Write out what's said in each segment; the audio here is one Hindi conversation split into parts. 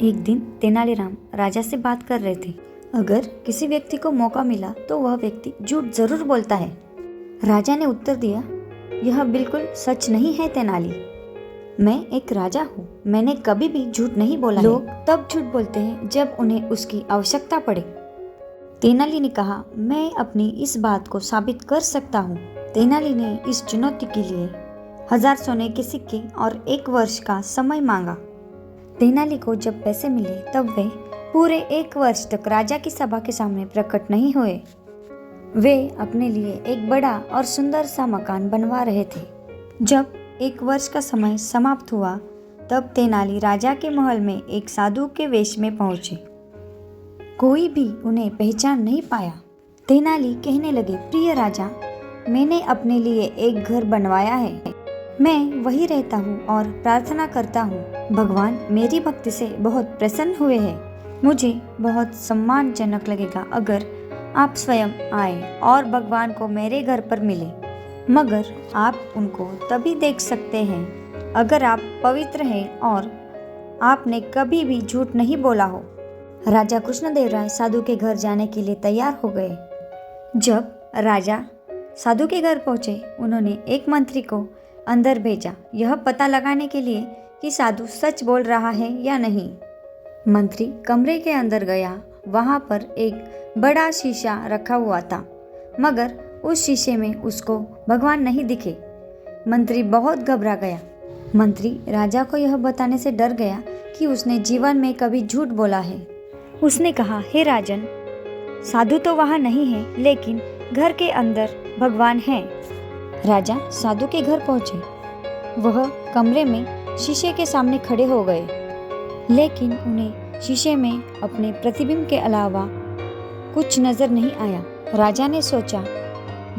एक दिन तेनालीराम राजा से बात कर रहे थे। अगर किसी व्यक्ति को मौका मिला तो वह व्यक्ति झूठ जरूर बोलता है। राजा ने उत्तर दिया, यह बिल्कुल सच नहीं है तेनाली। मैं एक राजा हूँ, मैंने कभी भी झूठ नहीं बोला। लोग तब झूठ बोलते हैं जब उन्हें उसकी आवश्यकता पड़े। तेनाली ने कहा, मैं अपनी इस बात को साबित कर सकता हूँ। तेनाली ने इस चुनौती के लिए 1000 सोने के सिक्के और 1 वर्ष का समय मांगा। तेनाली को जब पैसे मिले तब वे पूरे 1 वर्ष तक राजा की सभा के सामने प्रकट नहीं हुए। वे अपने लिए एक बड़ा और सुंदर सा मकान बनवा रहे थे। जब 1 वर्ष का समय समाप्त हुआ तब तेनाली राजा के महल में एक साधु के वेश में पहुंचे। कोई भी उन्हें पहचान नहीं पाया। तेनाली कहने लगे, प्रिय राजा, मैंने अपने लिए एक घर बनवाया है। मैं वही रहता हूँ और प्रार्थना करता हूँ। भगवान मेरी भक्ति से बहुत प्रसन्न हुए हैं। मुझे बहुत सम्मानजनक लगेगा अगर आप स्वयं आए और भगवान को मेरे घर पर मिले, मगर आप उनको तभी देख सकते हैं अगर आप पवित्र हैं और आपने कभी भी झूठ नहीं बोला हो। राजा कृष्णदेवराय साधु के घर जाने के लिए तैयार हो गए। जब राजा साधु के घर पहुंचे, उन्होंने एक मंत्री को अंदर भेजा, यह पता लगाने के लिए कि साधु सच बोल रहा है या नहीं। मंत्री कमरे के अंदर गया। वहां पर एक बड़ा शीशा रखा हुआ था, मगर उस शीशे में उसको भगवान नहीं दिखे। मंत्री बहुत घबरा गया। मंत्री राजा को यह बताने से डर गया कि उसने जीवन में कभी झूठ बोला है। उसने कहा, हे राजन, साधु तो वहाँ नहीं है, लेकिन घर के अंदर भगवान है। राजा साधु के घर पहुंचे। वह कमरे में शीशे के सामने खड़े हो गए, लेकिन उन्हें शीशे में अपने प्रतिबिंब के अलावा कुछ नजर नहीं आया। राजा ने सोचा,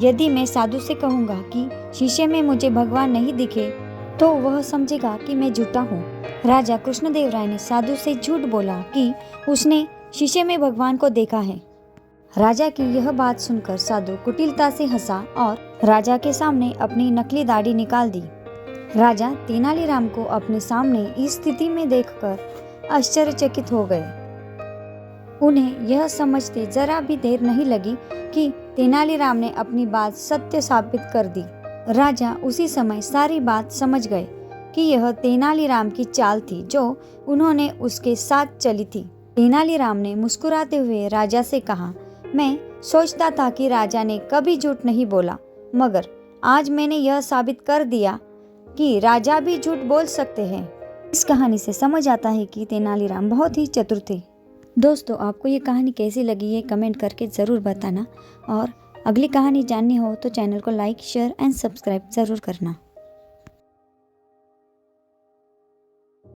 यदि मैं साधु से कहूँगा कि शीशे में मुझे भगवान नहीं दिखे तो वह समझेगा कि मैं झूठा हूँ। राजा कृष्णदेवराय ने साधु से झूठ बोला कि उसने शीशे में भगवान को देखा है। राजा की यह बात सुनकर साधु कुटिलता से हंसा और राजा के सामने अपनी नकली दाढ़ी निकाल दी। राजा तेनालीराम को अपने सामने इस स्थिति में देखकर आश्चर्यचकित हो गए। उन्हें यह समझते जरा भी देर नहीं लगी कि तेनालीराम ने अपनी बात सत्य साबित कर दी। राजा उसी समय सारी बात समझ गए कि यह तेनालीराम की चाल थी जो उन्होंने उसके साथ चली थी। तेनालीराम ने मुस्कुराते हुए राजा से कहा, मैं सोचता था कि राजा ने कभी झूठ नहीं बोला, मगर आज मैंने यह साबित कर दिया कि राजा भी झूठ बोल सकते हैं। इस कहानी से समझ आता है कि तेनालीराम बहुत ही चतुर थे। दोस्तों, आपको ये कहानी कैसी लगी है कमेंट करके ज़रूर बताना, और अगली कहानी जाननी हो तो चैनल को लाइक, शेयर एंड सब्सक्राइब ज़रूर करना।